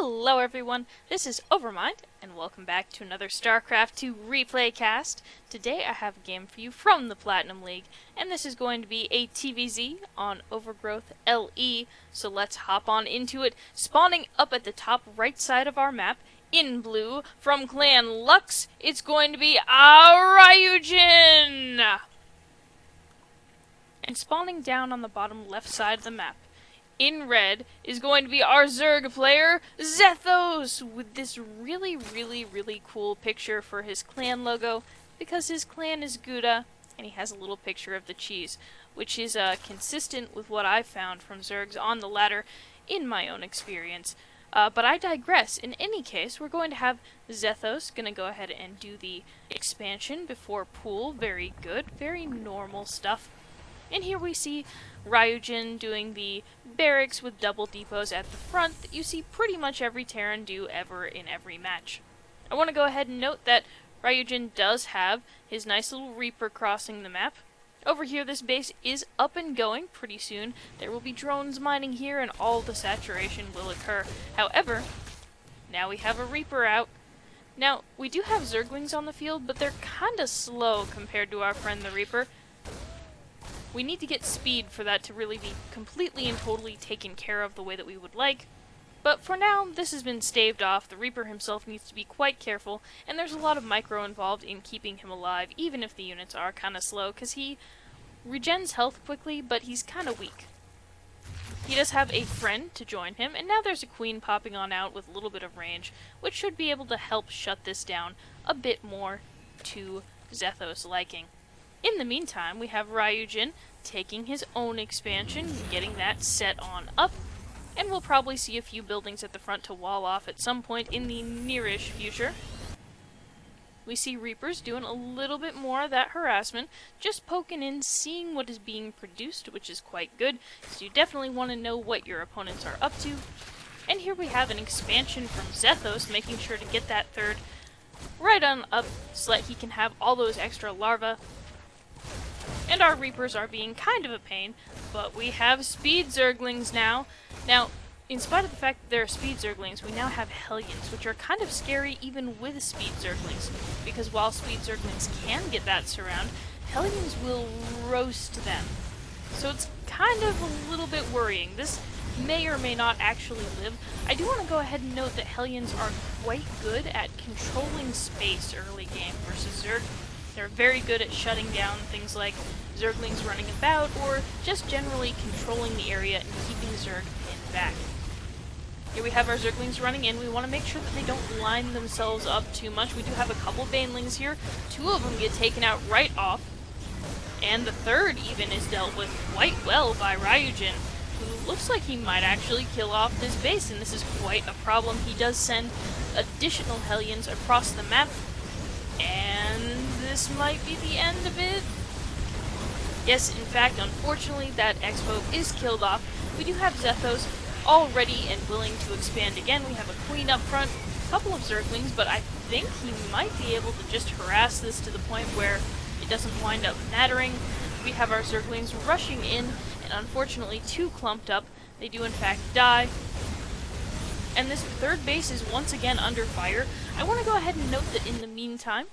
Hello everyone, this is Overmind, and welcome back to another StarCraft 2 replay cast. Today I have a game for you from the Platinum League, and this is going to be a TVZ on Overgrowth LE, so let's hop on into it. Spawning up at the top right side of our map, in blue, from Clan Lux, it's going to be aRyuujin! And spawning down on the bottom left side of the map, in red, is going to be our Zerg player, Zethos, with this really cool picture for his clan logo, because his clan is Gouda, and he has a little picture of the cheese, which is consistent with what I've found from Zergs on the ladder in my own experience. But I digress. In any case, we're going to have Zethos gonna go ahead and do the expansion before pool. Very good, very normal stuff. And here we see aRyuujin doing the barracks with double depots at the front that you see pretty much every Terran do ever in every match. I want to go ahead and note that aRyuujin does have his nice little Reaper crossing the map. Over here, this base is up and going pretty soon. There will be drones mining here and all the saturation will occur. However, now we have a Reaper out. Now, we do have Zerglings on the field, but they're kinda slow compared to our friend the Reaper. We need to get speed for that to really be completely and totally taken care of the way that we would like. But for now, this has been staved off. The Reaper himself needs to be quite careful, and there's a lot of micro involved in keeping him alive, even if the units are kinda slow, because he regens health quickly, but he's kinda weak. He does have a friend to join him, and now there's a queen popping on out with a little bit of range, which should be able to help shut this down a bit more to Zethos' liking. In the meantime, we have aRyuujin taking his own expansion, getting that set on up, and we'll probably see a few buildings at the front to wall off at some point in the nearish future. We see Reapers doing a little bit more of that harassment, just poking in, seeing what is being produced, which is quite good, so you definitely want to know what your opponents are up to. And here we have an expansion from Zethos, making sure to get that third right on up so that he can have all those extra larvae. And our Reapers are being kind of a pain, but we have Speed Zerglings now. Now, in spite of the fact that there are Speed Zerglings, we now have Hellions, which are kind of scary even with Speed Zerglings, because while Speed Zerglings can get that surround, Hellions will roast them. So it's kind of a little bit worrying. This may or may not actually live. I do want to go ahead and note that Hellions are quite good at controlling space early game versus Zerg. They're very good at shutting down things like Zerglings running about, or just generally controlling the area and keeping Zerg pinned back. Here we have our Zerglings running in. We want to make sure that they don't line themselves up too much. We do have a couple Banelings here. Two of them get taken out right off. And the third even is dealt with quite well by aRyuujin, who looks like he might actually kill off this base, and this is quite a problem. He does send additional Hellions across the map, and this might be the end of it. Yes, in fact, unfortunately, that Expo is killed off. We do have Zethos all ready and willing to expand again. We have a queen up front, a couple of Zerglings, but I think he might be able to just harass this to the point where it doesn't wind up mattering. We have our Zerglings rushing in, and unfortunately too clumped up. They do in fact die. And this third base is once again under fire. I want to go ahead and note that in the meantime,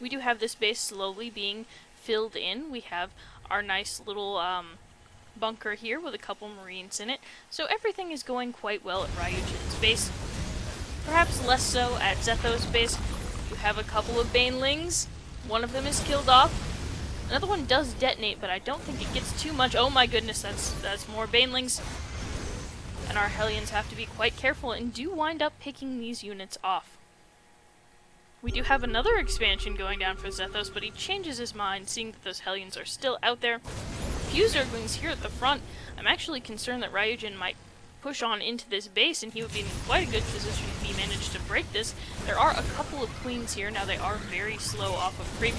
we do have this base slowly being filled in. We have our nice little bunker here with a couple Marines in it. So everything is going quite well at aRyuujin's base. Perhaps less so at Zethos' base. You have a couple of Banelings. One of them is killed off. Another one does detonate, but I don't think it gets too much. Oh my goodness, that's more Banelings. And our Hellions have to be quite careful and do wind up picking these units off. We do have another expansion going down for Zethos, but he changes his mind, seeing that those Hellions are still out there. A few Zerglings here at the front. I'm actually concerned that aRyuujin might push on into this base, and he would be in quite a good position if he managed to break this. There are a couple of queens here. Now, they are very slow off of creep.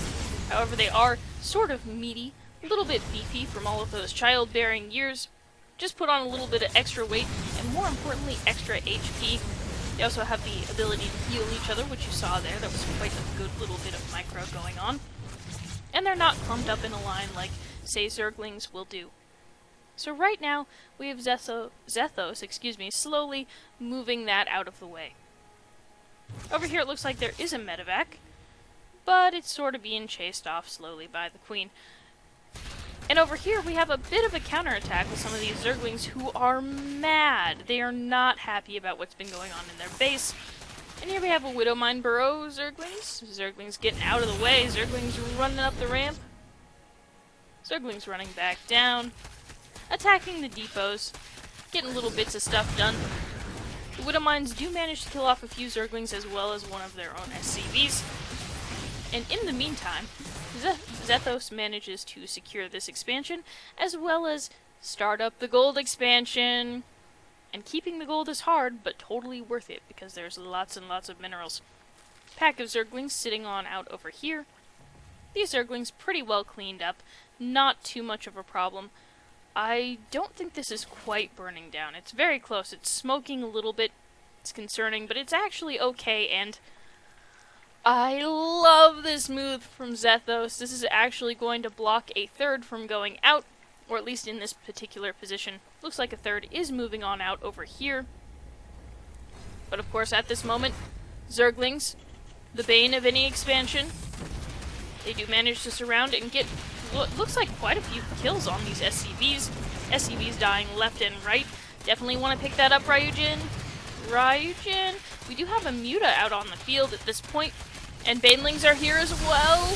However, they are sort of meaty, a little bit beefy from all of those childbearing years. Just put on a little bit of extra weight, and more importantly, extra HP. They also have the ability to heal each other, which you saw there. That was quite a good little bit of micro going on. And they're not clumped up in a line like, say, Zerglings will do. So right now, we have Zethos, slowly moving that out of the way. Over here it looks like there is a medevac, but it's sort of being chased off slowly by the queen. And over here we have a bit of a counterattack with some of these Zerglings who are mad. They are not happy about what's been going on in their base. And here we have a Widowmine Burrow Zerglings. Zerglings getting out of the way. Zerglings running up the ramp. Zerglings running back down. Attacking the depots. Getting little bits of stuff done. The Widowmines do manage to kill off a few Zerglings as well as one of their own SCVs. And in the meantime, Zethos manages to secure this expansion, as well as start up the gold expansion. And keeping the gold is hard, but totally worth it, because there's lots and lots of minerals. Pack of Zerglings sitting on out over here. These Zerglings pretty well cleaned up, not too much of a problem. I don't think this is quite burning down. It's very close. It's smoking a little bit. It's concerning, but it's actually okay, and I love this move from Zethos. This is actually going to block a third from going out, or at least in this particular position. Looks like a third is moving on out over here. But of course, at this moment, Zerglings, the bane of any expansion, they do manage to surround and get what looks like quite a few kills on these SCVs. SCVs dying left and right. Definitely want to pick that up, aRyuujin. aRyuujin. We do have a Muta out on the field at this point, and Banelings are here as well.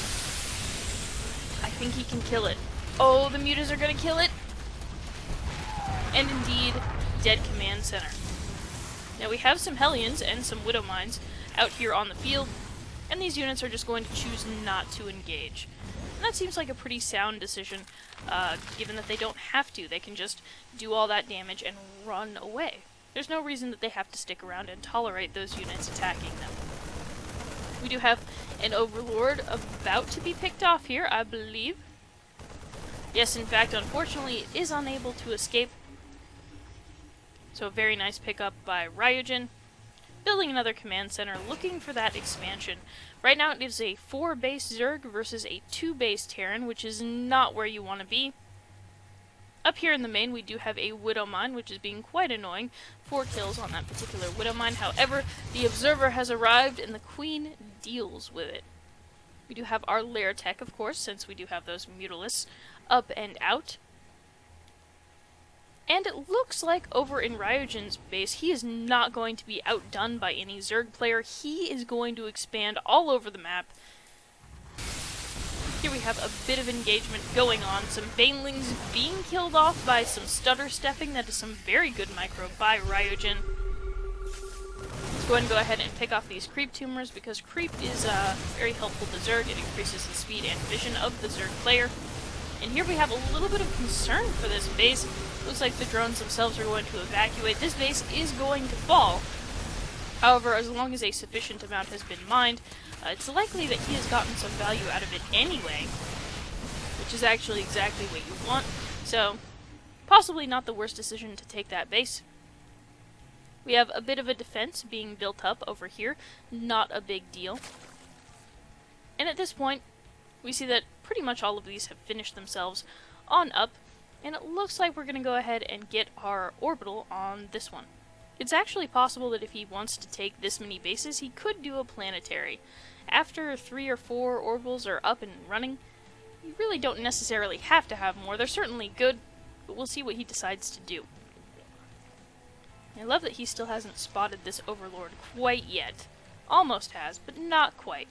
I think he can kill it. Oh, the Mutas are going to kill it. And indeed, dead command center. Now we have some Hellions and some Widowmines out here on the field, and these units are just going to choose not to engage. And that seems like a pretty sound decision, given that they don't have to. They can just do all that damage and run away. There's no reason that they have to stick around and tolerate those units attacking them. We do have an Overlord about to be picked off here, I believe. Yes, in fact, unfortunately, it is unable to escape. So a very nice pickup by aRyuujin. Building another command center, looking for that expansion. Right now it is a 4-base Zerg versus a 2-base Terran, which is not where you want to be. Up here in the main we do have a Widowmine, which is being quite annoying. 4 kills on that particular Widowmine. However, the Observer has arrived and the Queen deals with it. We do have our Lair Tech, of course, since we do have those Mutalisks up and out. And it looks like over in aRyuujin's base, he is not going to be outdone by any Zerg player. He is going to expand all over the map. Here we have a bit of engagement going on. Some Banelings being killed off by some stutter stepping. That is some very good micro by aRyuujin. Let's go ahead and go ahead and pick off these creep tumors, because creep is very helpful to Zerg. It increases the speed and vision of the Zerg player. And here we have a little bit of concern for this base. Looks like the drones themselves are going to evacuate. This base is going to fall. However, as long as a sufficient amount has been mined, it's likely that he has gotten some value out of it anyway, which is actually exactly what you want. So, possibly not the worst decision to take that base. We have a bit of a defense being built up over here. Not a big deal. And at this point, we see that pretty much all of these have finished themselves on up, and it looks like we're going to go ahead and get our orbital on this one. It's actually possible that if he wants to take this many bases, he could do a planetary. After 3 or 4 orbitals are up and running, you really don't necessarily have to have more. They're certainly good, but we'll see what he decides to do. I love that he still hasn't spotted this Overlord quite yet. Almost has, but not quite.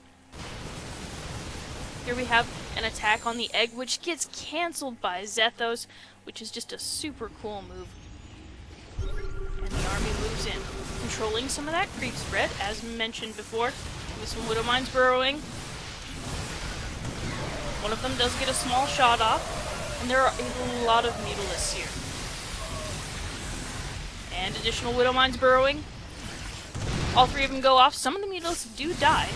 Here we have an attack on the egg, which gets cancelled by Zethos, which is just a super cool move. And the army moves in, controlling some of that creep spread, as mentioned before, with some Widowmines burrowing. One of them does get a small shot off, and there are a lot of Mutalisks here. And additional Widowmines burrowing. All 3 of them go off. Some of the Mutalisks do die.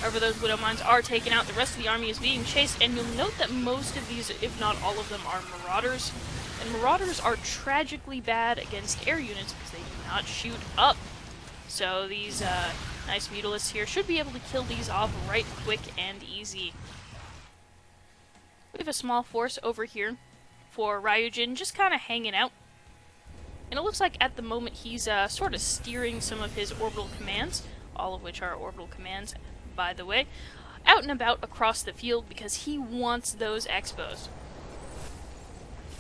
However, those Widowmines are taken out. The rest of the army is being chased, and you'll note that most of these, if not all of them, are Marauders. And Marauders are tragically bad against air units because they do not shoot up. So these nice Mutalisks here should be able to kill these off right quick and easy. We have a small force over here for aRyuujin, just kind of hanging out. And it looks like at the moment he's sort of steering some of his orbital commands, all of which are orbital commands, by the way, out and about across the field because he wants those expos.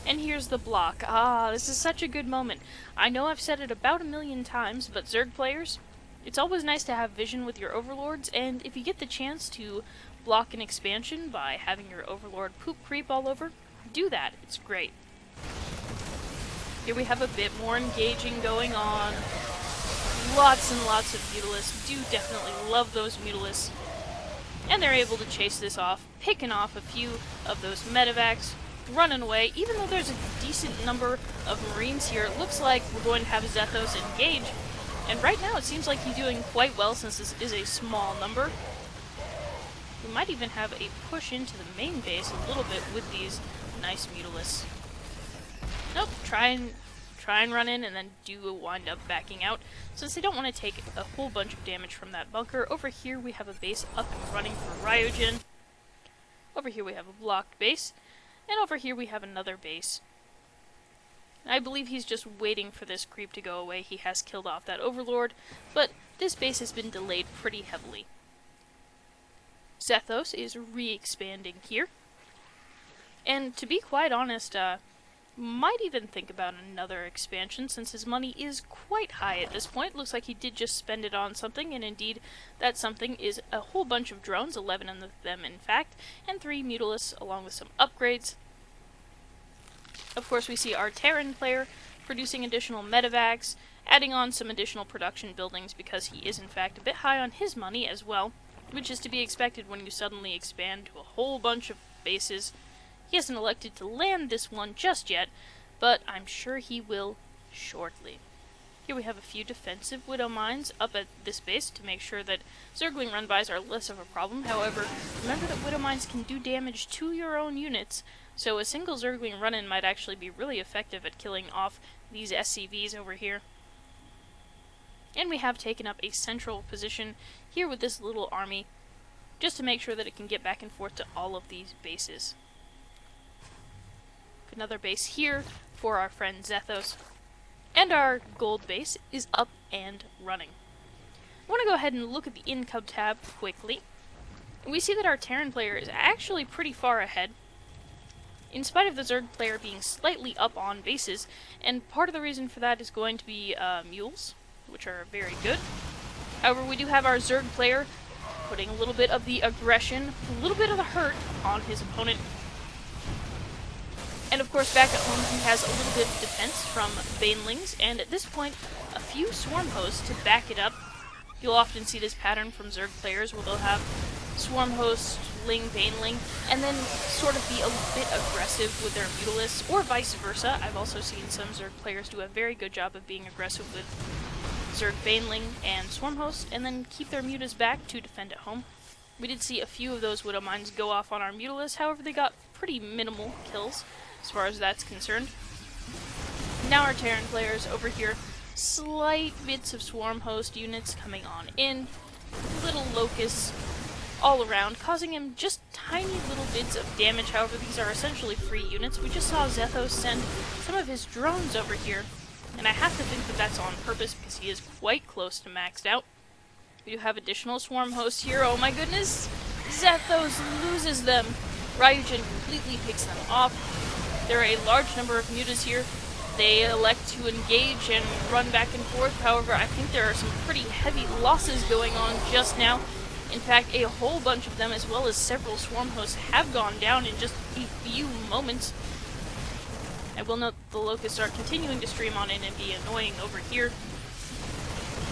And here's the block. Ah, this is such a good moment. I know I've said it about 1,000,000 times, but Zerg players, it's always nice to have vision with your overlords, and if you get the chance to block an expansion by having your overlord poop creep all over, do that. It's great. Here we have a bit more engaging going on. Lots and lots of Mutalisks. Do definitely love those Mutalisks. And they're able to chase this off, picking off a few of those medevacs, running away. Even though there's a decent number of Marines here, it looks like we're going to have Zethos engage. And right now it seems like he's doing quite well since this is a small number. We might even have a push into the main base a little bit with these nice Mutalisks. Nope, try and run in and then do wind up backing out, since they don't want to take a whole bunch of damage from that bunker. Over here we have a base up and running for aRyuujin. Over here we have a blocked base. And over here we have another base. I believe he's just waiting for this creep to go away. He has killed off that overlord, but this base has been delayed pretty heavily. Zethos is re-expanding here. And to be quite honest, might even think about another expansion, since his money is quite high at this point. Looks like he did just spend it on something, and indeed that something is a whole bunch of drones, 11 of them in fact, and 3 Mutalisks along with some upgrades. Of course we see our Terran player producing additional medevacs, adding on some additional production buildings because he is in fact a bit high on his money as well, which is to be expected when you suddenly expand to a whole bunch of bases. He hasn't elected to land this one just yet, but I'm sure he will shortly. Here we have a few defensive Widow Mines up at this base to make sure that Zergling run-bys are less of a problem. However, remember that Widow Mines can do damage to your own units, so a single Zergling run-in might actually be really effective at killing off these SCVs over here. And we have taken up a central position here with this little army, just to make sure that it can get back and forth to all of these bases. Another base here for our friend Zethos. And our gold base is up and running. I want to go ahead and look at the income tab quickly. We see that our Terran player is actually pretty far ahead, in spite of the Zerg player being slightly up on bases, and part of the reason for that is going to be mules, which are very good. However, we do have our Zerg player putting a little bit of the aggression, a little bit of the hurt on his opponent. And of course, back at home, he has a little bit of defense from Banelings, and at this point, a few Swarm Hosts to back it up. You'll often see this pattern from Zerg players where they'll have Swarm Host, Ling, Baneling, and then sort of be a bit aggressive with their Mutalisks, or vice versa. I've also seen some Zerg players do a very good job of being aggressive with Zerg Baneling and Swarm Host, and then keep their Mutas back to defend at home. We did see a few of those Widow Mines go off on our Mutalisks, however they got pretty minimal kills as far as that's concerned. Now our Terran players over here, slight bits of Swarm Host units coming on in, little locusts all around, causing him just tiny little bits of damage. However, these are essentially free units. We just saw Zethos send some of his drones over here, and I have to think that that's on purpose because he is quite close to maxed out. We do have additional Swarm Hosts here. Oh my goodness! Zethos loses them! aRyuujin completely picks them off. There are a large number of mutas here. They elect to engage and run back and forth. However, I think there are some pretty heavy losses going on just now. In fact, a whole bunch of them, as well as several Swarm Hosts, have gone down in just a few moments. I will note the Locusts are continuing to stream on in and be annoying over here.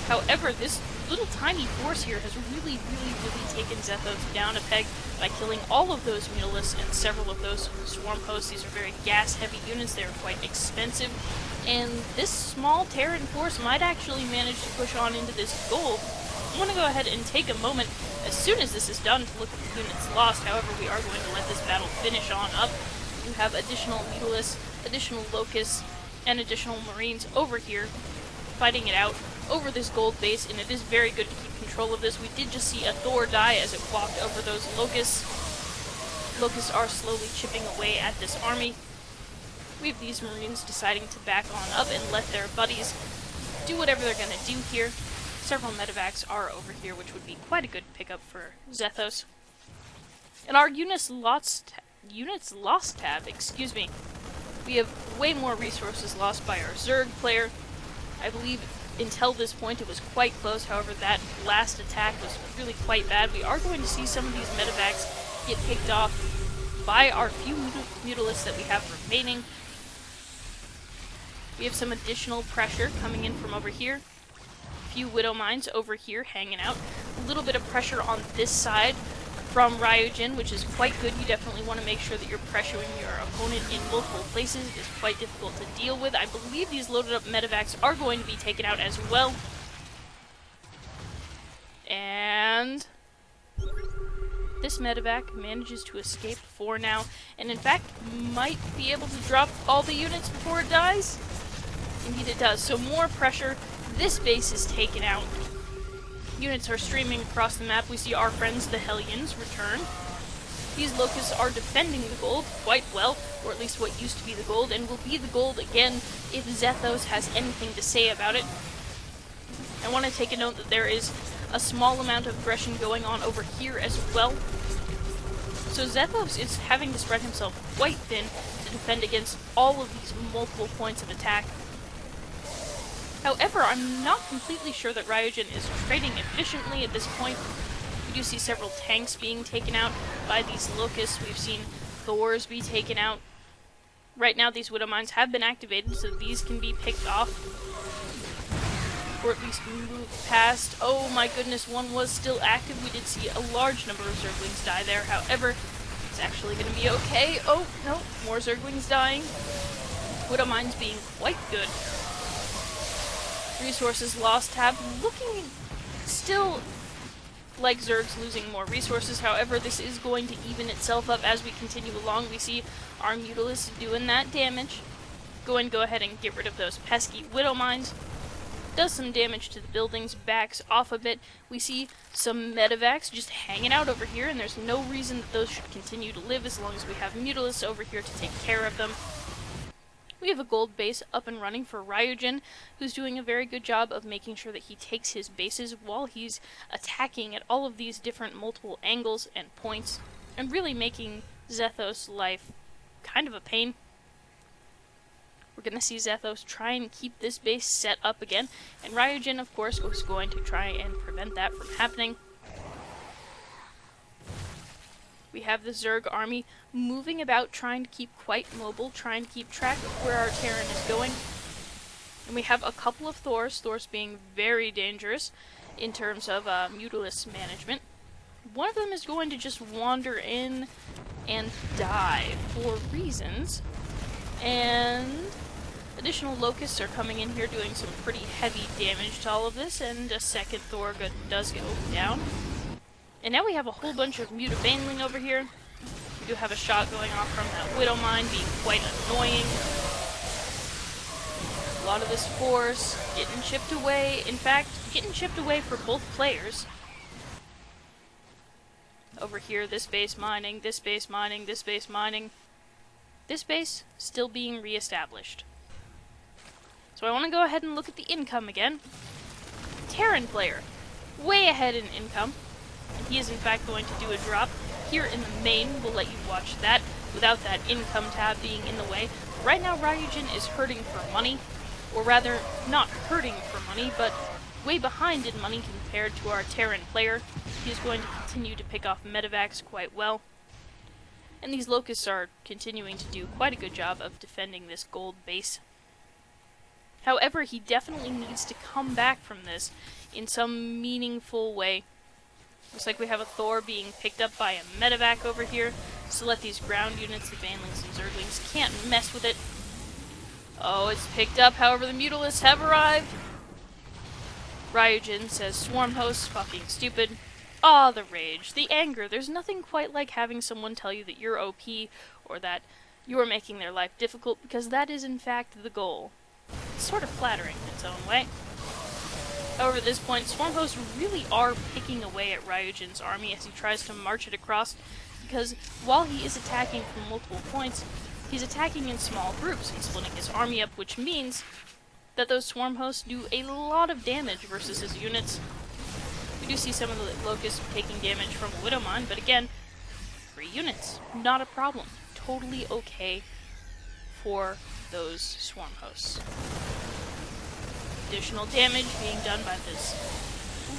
However, this little tiny force here has really taken Zethos down a peg by killing all of those Mutalisks and several of those Swarm Hosts. These are very gas-heavy units. They are quite expensive. And this small Terran force might actually manage to push on into this gold. I want to go ahead and take a moment as soon as this is done to look at the units lost. However, we are going to let this battle finish on up. You have additional Mutalisks, additional Locusts, and additional Marines over here fighting it out over this gold base, and it is very good to keep control of this. We did just see a Thor die as it walked over those Locusts. Locusts are slowly chipping away at this army. We have these Marines deciding to back on up and let their buddies do whatever they're going to do here. Several medevacs are over here, which would be quite a good pickup for Zethos. And our units lost tab, excuse me. We have way more resources lost by our Zerg player. I believe until this point it was quite close, however that last attack was really quite bad. We are going to see some of these medevacs get picked off by our few mutalisks that we have remaining. We have some additional pressure coming in from over here. A few Widow Mines over here hanging out. A little bit of pressure on this side from aRyuujin, which is quite good. You definitely want to make sure that you're pressuring your opponent in multiple places. It's quite difficult to deal with. I believe these loaded up medevacs are going to be taken out as well. And this medevac manages to escape for now, and in fact might be able to drop all the units before it dies. Indeed it does. So more pressure. This base is taken out. Units are streaming across the map. We see our friends, the Hellions, return. These locusts are defending the gold quite well, or at least what used to be the gold, and will be the gold again if Zethos has anything to say about it. I want to take a note that there is a small amount of aggression going on over here as well. So Zethos is having to spread himself quite thin to defend against all of these multiple points of attack. However, I'm not completely sure that aRyuujin is trading efficiently at this point. We do see several tanks being taken out by these locusts. We've seen Thors be taken out. Right now these Widow Mines have been activated, so these can be picked off. Or at least moved past. Oh my goodness, one was still active. We did see a large number of Zerglings die there. However, it's actually going to be okay. Oh, no, more Zerglings dying. Widow Mines being quite good. Resources lost tab, looking still like Zerg's losing more resources. However, this is going to even itself up as we continue along. We see our Mutalisks doing that damage. Go ahead and get rid of those pesky Widow Mines. Does some damage to the buildings, backs off a bit. We see some medevacs just hanging out over here, and there's no reason that those should continue to live as long as we have Mutalisks over here to take care of them. We have a gold base up and running for aRyuujin, who's doing a very good job of making sure that he takes his bases while he's attacking at all of these different multiple angles and points, and really making Zethos' life kind of a pain. We're going to see Zethos try and keep this base set up again, and aRyuujin, of course, was going to try and prevent that from happening. We have the Zerg army moving about, trying to keep quite mobile, trying to keep track of where our Terran is going. And we have a couple of Thors being very dangerous in terms of Mutalist management. One of them is going to just wander in and die for reasons. And additional locusts are coming in here doing some pretty heavy damage to all of this, and a second Thor does go down. And now we have a whole bunch of Mutabaneling over here. We do have a shot going off from that Widow Mine being quite annoying. A lot of this force getting chipped away. In fact, getting chipped away for both players. Over here, this base mining, this base mining, this base mining. This base still being re-established. So I want to go ahead and look at the income again. Terran player, way ahead in income. And he is in fact going to do a drop here in the main. We'll let you watch that without that income tab being in the way. Right now aRyuujin is hurting for money, or rather not hurting for money, but way behind in money compared to our Terran player. He is going to continue to pick off medevacs quite well. And these locusts are continuing to do quite a good job of defending this gold base. However, he definitely needs to come back from this in some meaningful way. Looks like we have a Thor being picked up by a medevac over here, so let these ground units, the Banelings and Zerglings, can't mess with it. Oh, it's picked up, however the Mutalisks have arrived. aRyuujin says swarm hosts, fucking stupid. Ah, the rage, the anger. There's nothing quite like having someone tell you that you're OP, or that you're making their life difficult, because that is in fact the goal. It's sort of flattering in its own way. However, at this point, swarm hosts really are picking away at aRyuujin's army as he tries to march it across, because while he is attacking from multiple points, he's attacking in small groups and splitting his army up, which means that those swarm hosts do a lot of damage versus his units. We do see some of the locusts taking damage from a Widow Mine, but again, 3 units, not a problem. Totally okay for those swarm hosts. Additional damage being done by this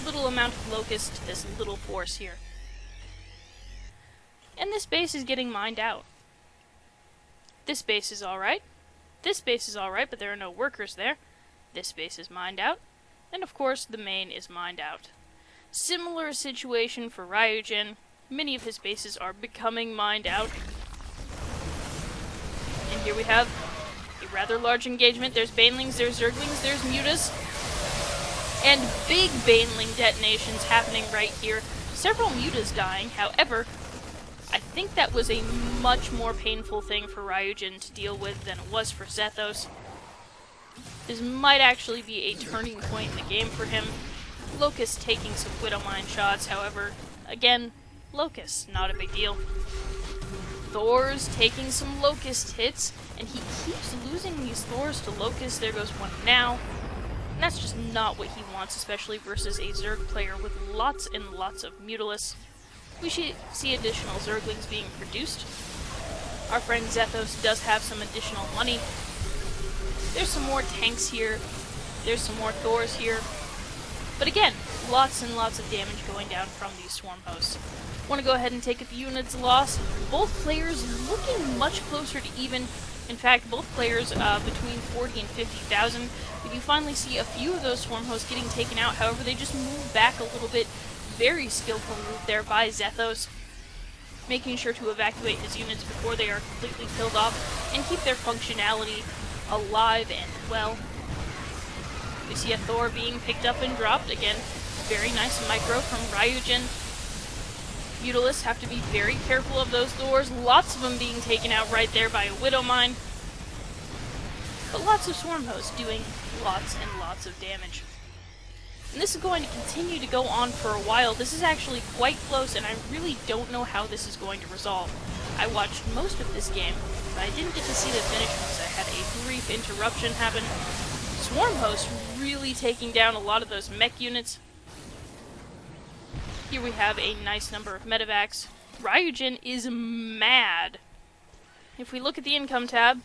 little amount of locust to this little force here. And this base is getting mined out. This base is alright. This base is alright, but there are no workers there. This base is mined out. And of course, the main is mined out. Similar situation for aRyuujin. Many of his bases are becoming mined out. And here we have a rather large engagement. There's banelings, there's zerglings, there's mutas. And big baneling detonations happening right here. Several mutas dying, however, I think that was a much more painful thing for aRyuujin to deal with than it was for Zethos. This might actually be a turning point in the game for him. Locust taking some Widow Mine shots, however, again, Locust, not a big deal. Thor's taking some Locust hits, and he keeps losing these Thors to Locust. There goes one now. And that's just not what he wants, especially versus a Zerg player with lots and lots of Mutalisk. We should see additional Zerglings being produced. Our friend Zethos does have some additional money. There's some more tanks here. There's some more Thors here. But again, lots and lots of damage going down from these swarm hosts. Want to go ahead and take the units lost. Both players looking much closer to even. In fact, both players between 40 and 50,000. We do finally see a few of those swarm hosts getting taken out. However, they just move back a little bit. Very skillful move there by Zethos, making sure to evacuate his units before they are completely killed off and keep their functionality alive and well. We see a Thor being picked up and dropped. Again, very nice micro from aRyuujin. Mutalisks have to be very careful of those Thors. Lots of them being taken out right there by a Widow Mine. But lots of swarm hosts doing lots and lots of damage. And this is going to continue to go on for a while. This is actually quite close, and I really don't know how this is going to resolve. I watched most of this game, but I didn't get to see the finish because I had a brief interruption happen. Swarm hosts really taking down a lot of those mech units. Here we have a nice number of medevacs. aRyuujin is mad. If we look at the income tab,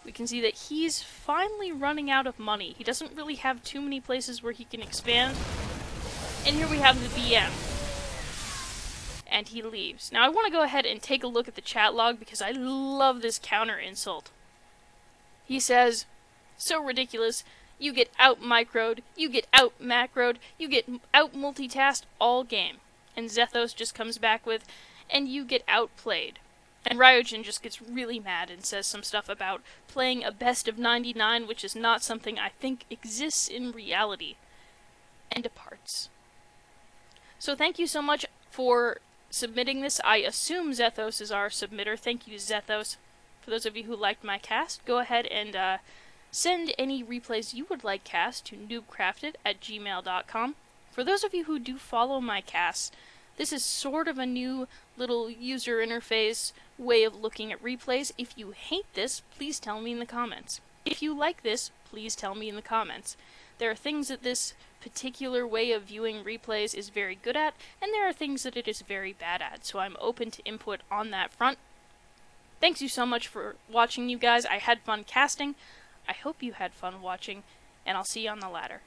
we can see that he's finally running out of money. He doesn't really have too many places where he can expand. And here we have the BM. And he leaves. Now I want to go ahead and take a look at the chat log because I love this counter insult. He says, "So ridiculous. You get out-microed, you get out-macroed, you get out-multitasked all game." And Zethos just comes back with, "And you get outplayed." And aRyuujin just gets really mad and says some stuff about playing a best of 99, which is not something I think exists in reality. And departs. So thank you so much for submitting this. I assume Zethos is our submitter. Thank you, Zethos. For those of you who liked my cast, go ahead and send any replays you would like cast to NoobCrafted@gmail.com. For those of you who do follow my casts, this is sort of a new little user interface way of looking at replays. If you hate this, please tell me in the comments. If you like this, please tell me in the comments. There are things that this particular way of viewing replays is very good at, and there are things that it is very bad at, so I'm open to input on that front. Thanks you so much for watching, you guys. I had fun casting. I hope you had fun watching, and I'll see you on the ladder.